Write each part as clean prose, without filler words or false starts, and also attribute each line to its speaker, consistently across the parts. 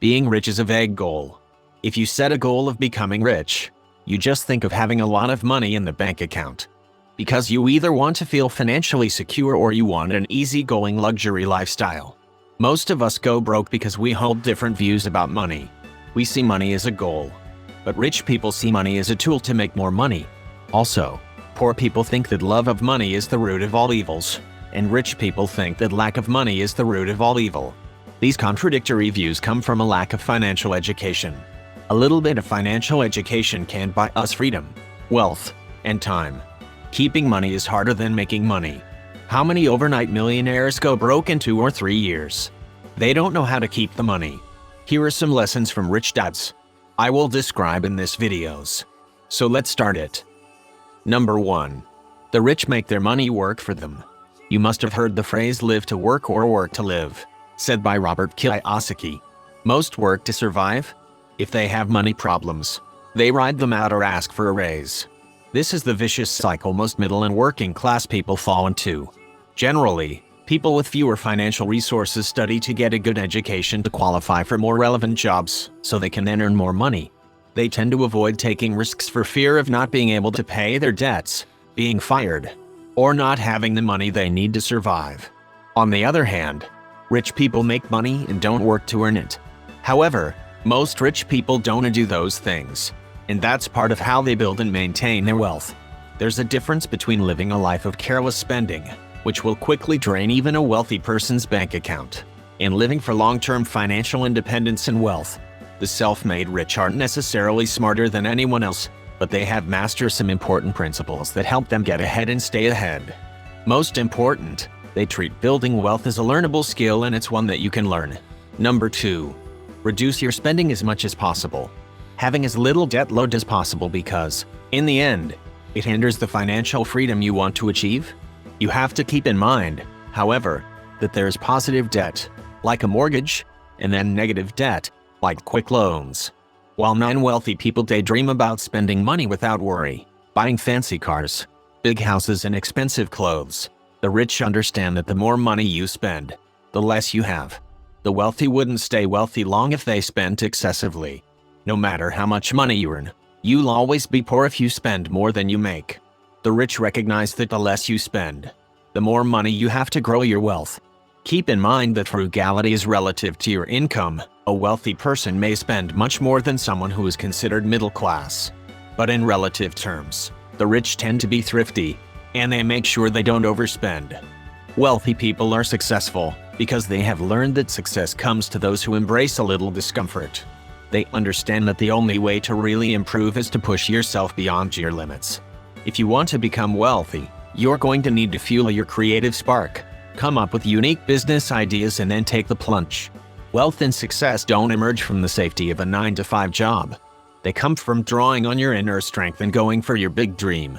Speaker 1: Being rich is a vague goal. If you set a goal of becoming rich, you just think of having a lot of money in the bank account. Because you either want to feel financially secure or you want an easygoing luxury lifestyle. Most of us go broke because we hold different views about money. We see money as a goal. But rich people see money as a tool to make more money. Also, poor people think that love of money is the root of all evils, and rich people think that lack of money is the root of all evil. These contradictory views come from a lack of financial education. A little bit of financial education can buy us freedom, wealth, and time. Keeping money is harder than making money. How many overnight millionaires go broke in 2 or 3 years? They don't know how to keep the money. Here are some lessons from rich dads I will describe in this videos. So let's start it. Number 1. The rich make their money work for them. You must have heard the phrase live to work or work to live, said by Robert Kiyosaki. Most work to survive. If they have money problems, they ride them out or ask for a raise. This is the vicious cycle most middle and working class people fall into. Generally, people with fewer financial resources study to get a good education to qualify for more relevant jobs so they can then earn more money. They tend to avoid taking risks for fear of not being able to pay their debts, being fired, or not having the money they need to survive. On the other hand, rich people make money and don't work to earn it. However, most rich people don't do those things, and that's part of how they build and maintain their wealth. There's a difference between living a life of careless spending, which will quickly drain even a wealthy person's bank account, and living for long-term financial independence and wealth. The self-made rich aren't necessarily smarter than anyone else, but they have mastered some important principles that help them get ahead and stay ahead. Most important, they treat building wealth as a learnable skill, and it's one that you can learn. Number 2. Reduce your spending as much as possible. Having as little debt load as possible because, in the end, it hinders the financial freedom you want to achieve. You have to keep in mind, however, that there is positive debt, like a mortgage, and then negative debt, like quick loans. While non-wealthy people daydream about spending money without worry, buying fancy cars, big houses, and expensive clothes, the rich understand that the more money you spend, the less you have. The wealthy wouldn't stay wealthy long if they spent excessively. No matter how much money you earn, you'll always be poor if you spend more than you make. The rich recognize that the less you spend, the more money you have to grow your wealth. Keep in mind that frugality is relative to your income. A wealthy person may spend much more than someone who is considered middle class. But in relative terms, the rich tend to be thrifty, and they make sure they don't overspend. Wealthy people are successful because they have learned that success comes to those who embrace a little discomfort. They understand that the only way to really improve is to push yourself beyond your limits. If you want to become wealthy, you're going to need to fuel your creative spark, come up with unique business ideas, and then take the plunge. Wealth and success don't emerge from the safety of a 9-to-5 job. They come from drawing on your inner strength and going for your big dream.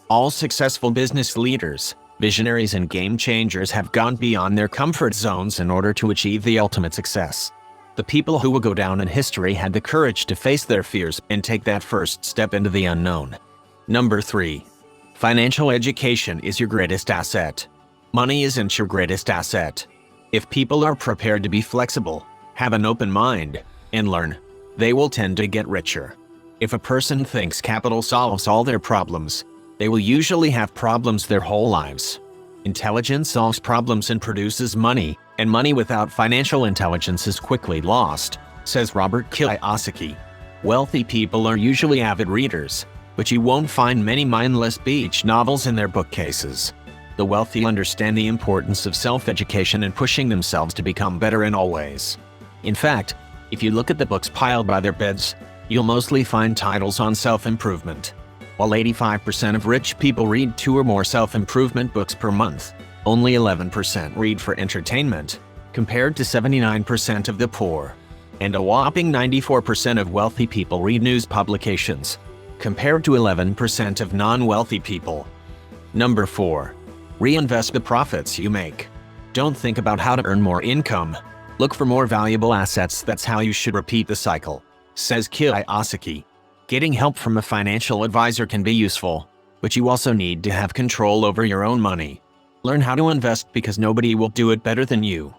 Speaker 1: All successful business leaders, visionaries, and game changers have gone beyond their comfort zones in order to achieve the ultimate success. The people who will go down in history had the courage to face their fears and take that first step into the unknown. Number 3. Financial education is your greatest asset. Money isn't your greatest asset. If people are prepared to be flexible, have an open mind, and learn, they will tend to get richer. If a person thinks capital solves all their problems, they will usually have problems their whole lives. Intelligence solves problems and produces money, and money without financial intelligence is quickly lost, says Robert Kiyosaki. Wealthy people are usually avid readers, but you won't find many mindless beach novels in their bookcases. The wealthy understand the importance of self-education and pushing themselves to become better in all ways. In fact, if you look at the books piled by their beds, you'll mostly find titles on self-improvement. While 85% of rich people read 2 or more self-improvement books per month, only 11% read for entertainment, compared to 79% of the poor. And a whopping 94% of wealthy people read news publications, compared to 11% of non-wealthy people. Number 4. Reinvest the profits you make. Don't think about how to earn more income. Look for more valuable assets. That's how you should repeat the cycle, says Kiyosaki. Getting help from a financial advisor can be useful, but you also need to have control over your own money. Learn how to invest because nobody will do it better than you.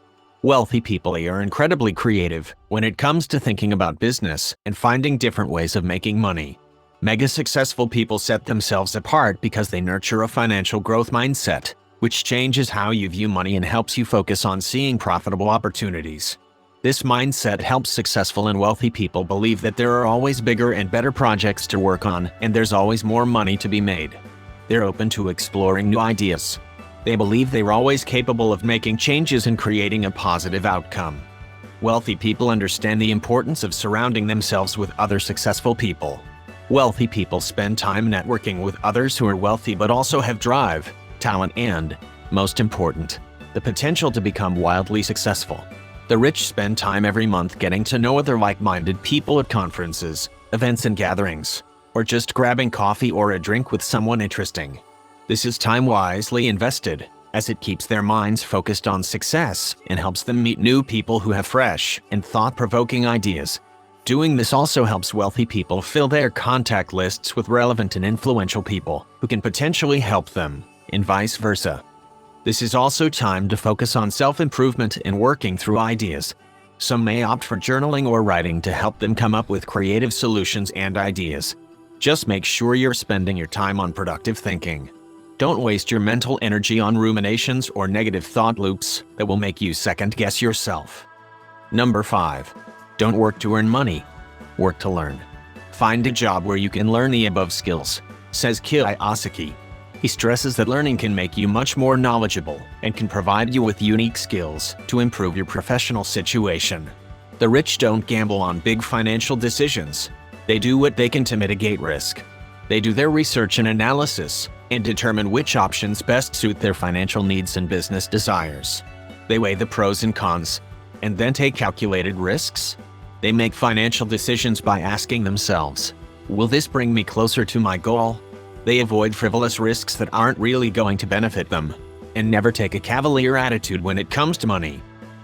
Speaker 1: Wealthy people are incredibly creative when it comes to thinking about business and finding different ways of making money. Mega successful people set themselves apart because they nurture a financial growth mindset, which changes how you view money and helps you focus on seeing profitable opportunities. This mindset helps successful and wealthy people believe that there are always bigger and better projects to work on, and there's always more money to be made. They're open to exploring new ideas. They believe they're always capable of making changes and creating a positive outcome. Wealthy people understand the importance of surrounding themselves with other successful people. Wealthy people spend time networking with others who are wealthy but also have drive, talent, and, most important, the potential to become wildly successful. The rich spend time every month getting to know other like-minded people at conferences, events and gatherings, or just grabbing coffee or a drink with someone interesting. This is time wisely invested, as it keeps their minds focused on success and helps them meet new people who have fresh and thought-provoking ideas. Doing this also helps wealthy people fill their contact lists with relevant and influential people who can potentially help them, and vice versa. This is also time to focus on self-improvement and working through ideas. Some may opt for journaling or writing to help them come up with creative solutions and ideas. Just make sure you're spending your time on productive thinking. Don't waste your mental energy on ruminations or negative thought loops that will make you second-guess yourself. Number 5. Don't work to earn money. Work to learn. Find a job where you can learn the above skills, says Kiyosaki. He stresses that learning can make you much more knowledgeable and can provide you with unique skills to improve your professional situation. The rich don't gamble on big financial decisions. They do what they can to mitigate risk. They do their research and analysis and determine which options best suit their financial needs and business desires. They weigh the pros and cons and then take calculated risks. They make financial decisions by asking themselves, will this bring me closer to my goal? They avoid frivolous risks that aren't really going to benefit them, and never take a cavalier attitude when it comes to money.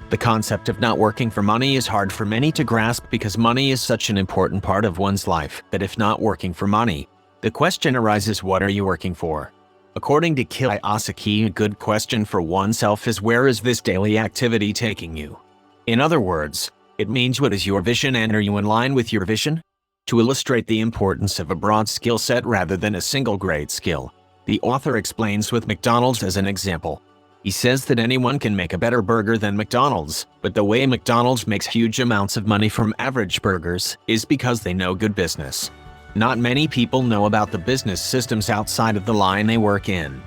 Speaker 1: The concept of not working for money is hard for many to grasp because money is such an important part of one's life that if not working for money, the question arises, what are you working for? According to Kiyosaki, a good question for oneself is, where is this daily activity taking you? In other words, it means, what is your vision and are you in line with your vision? To illustrate the importance of a broad skill set rather than a single great skill, the author explains with McDonald's as an example. He says that anyone can make a better burger than McDonald's, but the way McDonald's makes huge amounts of money from average burgers is because they know good business. Not many people know about the business systems outside of the line they work in.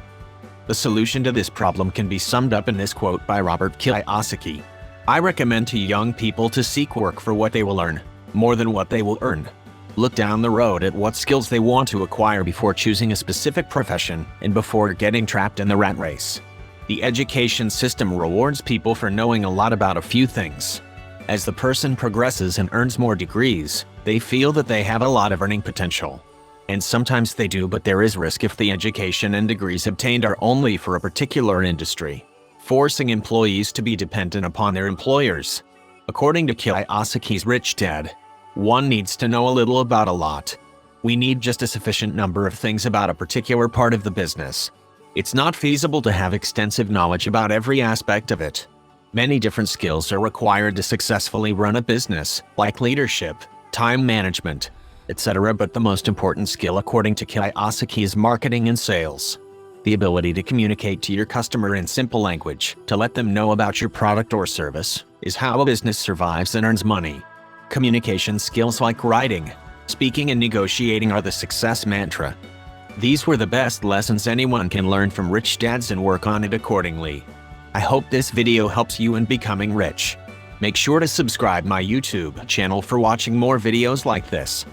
Speaker 1: The solution to this problem can be summed up in this quote by Robert Kiyosaki. I recommend to young people to seek work for what they will earn, more than what they will earn. Look down the road at what skills they want to acquire before choosing a specific profession and before getting trapped in the rat race. The education system rewards people for knowing a lot about a few things. As the person progresses and earns more degrees, they feel that they have a lot of earning potential. And sometimes they do, but there is risk if the education and degrees obtained are only for a particular industry, forcing employees to be dependent upon their employers. According to Kiyosaki's Rich Dad, one needs to know a little about a lot. We need just a sufficient number of things about a particular part of the business. It's not feasible to have extensive knowledge about every aspect of it. Many different skills are required to successfully run a business, like leadership, time management, etc. But the most important skill, according to Kiyosaki, is marketing and sales. The ability to communicate to your customer in simple language, to let them know about your product or service, is how a business survives and earns money. Communication skills like writing, speaking, and negotiating are the success mantra. These were the best lessons anyone can learn from rich dads and work on it accordingly. I hope this video helps you in becoming rich. Make sure to subscribe my YouTube channel for watching more videos like this.